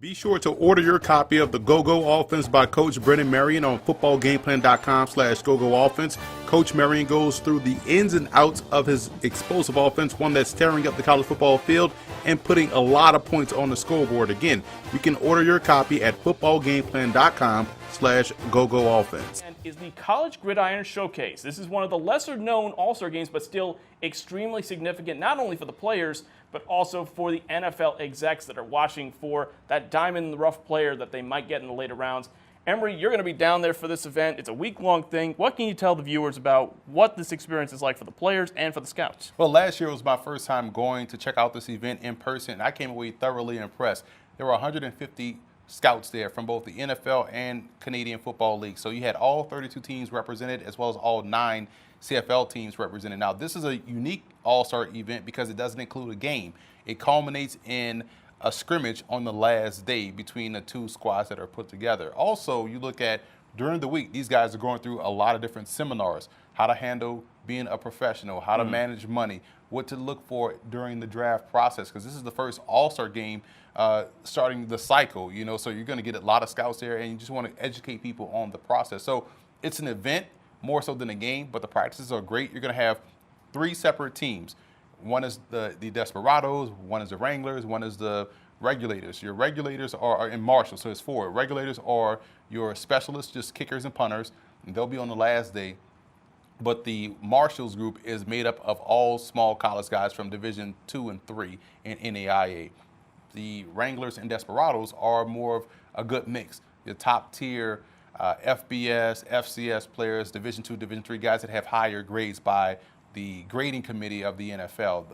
Be sure to order your copy of the Go-Go Offense by Coach Brennan Marion on footballgameplan.com/GoGo Offense. Coach Marion goes through the ins and outs of his explosive offense, one that's tearing up the college football field and putting a lot of points on the scoreboard. Again, you can order your copy at footballgameplan.com/GoGo Offense. And is the College Gridiron Showcase. This is one of the lesser-known All-Star games, but still extremely significant, not only for the players, but also for the NFL execs that are watching for that diamond in the rough player that they might get in the later rounds. Emery, you're going to be down there for this event. It's a week-long thing. What can you tell the viewers about what this experience is like for the players and for the scouts? Well, last year was my first time going to check out this event in person. I came away thoroughly impressed. There were 150 scouts there from both the NFL and Canadian Football League. So you had all 32 teams represented as well as all 9 CFL teams represented. Now, this is a unique All-Star event because it doesn't include a game. It culminates in a scrimmage on the last day between the two squads that are put together. Also, you look at during the week, these guys are going through a lot of different seminars, how to handle being a professional, how to manage money, what to look for during the draft process, because this is the first All-Star game starting the cycle, so you're going to get a lot of scouts there, and you just want to educate people on the process. So it's an event more so than a game, but the practices are great. You're going to have 3 separate teams. One is the Desperados, one is the Wranglers, one is the Regulators. Your Regulators are in Marshall, so it's 4. Regulators are your specialists, just kickers and punters, and they'll be on the last day. But the Marshalls group is made up of all small college guys from Division 2 and 3 in NAIA. The Wranglers and Desperados are more of a good mix. The top tier FBS, FCS players, Division 2, Division 3 guys that have higher grades by the grading committee of the NFL,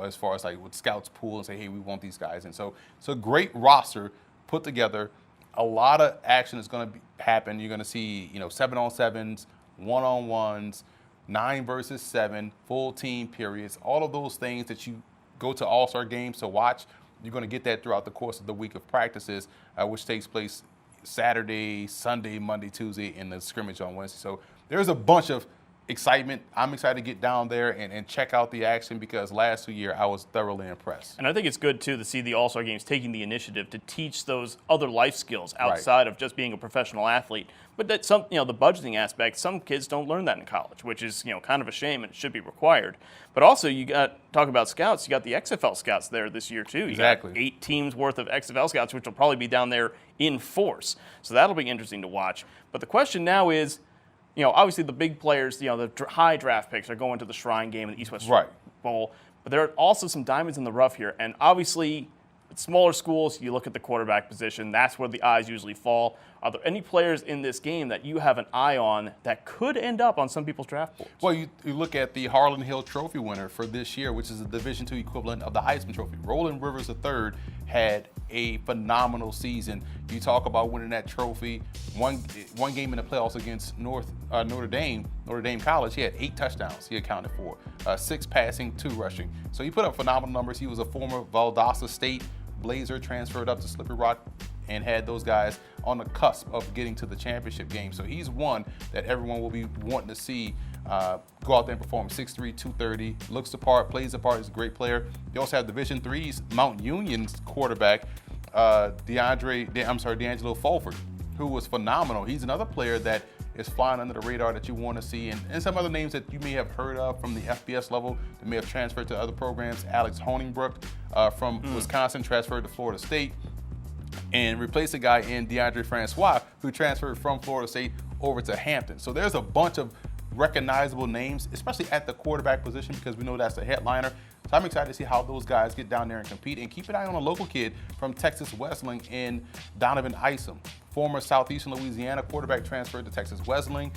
as far as like with scouts pool and say, hey, we want these guys. And so it's a great roster put together. A lot of action is going to happen. You're going to see, 7-on-7s, 1-on-1s, 9 versus 7, full team periods, all of those things that you go to All-Star games to watch. You're going to get that throughout the course of the week of practices, which takes place Saturday, Sunday, Monday, Tuesday, and the scrimmage on Wednesday. So there's a bunch of excitement. I'm excited to get down there and check out the action because last 2 years I was thoroughly impressed. And I think it's good, too, to see the All-Star Games taking the initiative to teach those other life skills outside of just being a professional athlete. But that the budgeting aspect, some kids don't learn that in college, which is, kind of a shame and it should be required. But also, talk about scouts, you got the XFL scouts there this year, too. You got 8 teams worth of XFL scouts, which will probably be down there in force. So that'll be interesting to watch. But the question now is, obviously the big players, the high draft picks are going to the Shrine Game and the East-West Bowl. But there are also some diamonds in the rough here. And obviously, at smaller schools, you look at the quarterback position. That's where the eyes usually fall. Are there any players in this game that you have an eye on that could end up on some people's draft boards? Well, you look at the Harlan Hill Trophy winner for this year, which is the Division II equivalent of the Heisman Trophy. Roland Rivers III had a phenomenal season. You talk about winning that trophy. One game in the playoffs against Notre Dame College, he had 8 touchdowns he accounted for, 6 passing, 2 rushing. So he put up phenomenal numbers. He was a former Valdosta State Blazer, transferred up to Slippery Rock, and had those guys on the cusp of getting to the championship game. So he's one that everyone will be wanting to see go out there and perform. 6'3", 230, looks the part, plays the part, he's a great player. You also have Division III's Mount Union's quarterback, D'Angelo Fulford, who was phenomenal. He's another player that is flying under the radar that you want to see. And some other names that you may have heard of from the FBS level that may have transferred to other programs. Alex Honingbrook from Wisconsin transferred to Florida State and replaced a guy in DeAndre Francois who transferred from Florida State over to Hampton. So there's a bunch of recognizable names, especially at the quarterback position, because we know that's the headliner. So I'm excited to see how those guys get down there and compete. And keep an eye on a local kid from Texas Wesleyan in Donovan Isom, former Southeastern Louisiana quarterback, transferred to Texas Wesleyan.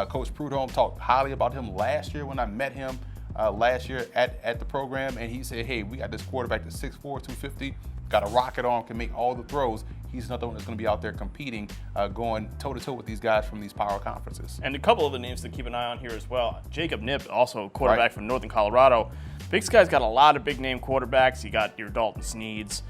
Coach Prudhomme talked highly about him last year when I met him last year at the program. And he said, hey, we got this quarterback that's 6'4", 250, got a rocket arm, can make all the throws. He's another one that's going to be out there competing, going toe-to-toe with these guys from these power conferences. And a couple of the names to keep an eye on here as well. Jacob Knipp, also a quarterback from Northern Colorado. Big Sky's got a lot of big-name quarterbacks. You got your Dalton Sneeds,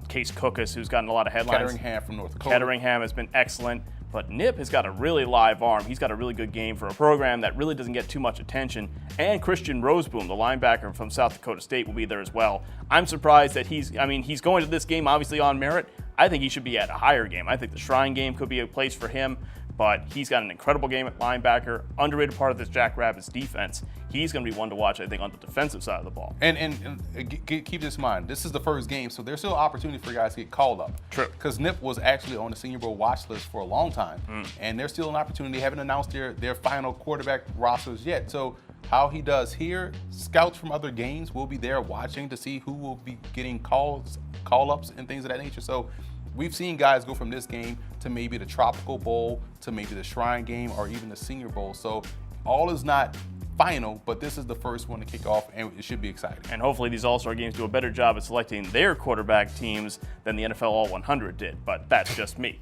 Case Cookus, who's gotten a lot of headlines. Ketteringham from North Dakota. Ketteringham has been excellent. But Knipp has got a really live arm. He's got a really good game for a program that really doesn't get too much attention. And Christian Roseboom, the linebacker from South Dakota State, will be there as well. I'm surprised that he's going to this game obviously on merit. I think he should be at a higher game. I think the Shrine game could be a place for him, but he's got an incredible game at linebacker, underrated part of this Jackrabbits defense. He's going to be one to watch, I think, on the defensive side of the ball. And keep this in mind. This is the first game, so there's still opportunity for guys to get called up. True. Because Nip was actually on the Senior Bowl watch list for a long time, and there's still an opportunity. They haven't announced their final quarterback rosters yet. So how he does here, scouts from other games will be there watching to see who will be getting call-ups and things of that nature. So we've seen guys go from this game to maybe the Tropical Bowl, to maybe the Shrine game, or even the Senior Bowl. So all is not final, but this is the first one to kick off, and it should be exciting. And hopefully these All-Star games do a better job at selecting their quarterback teams than the NFL All 100 did, but that's just me.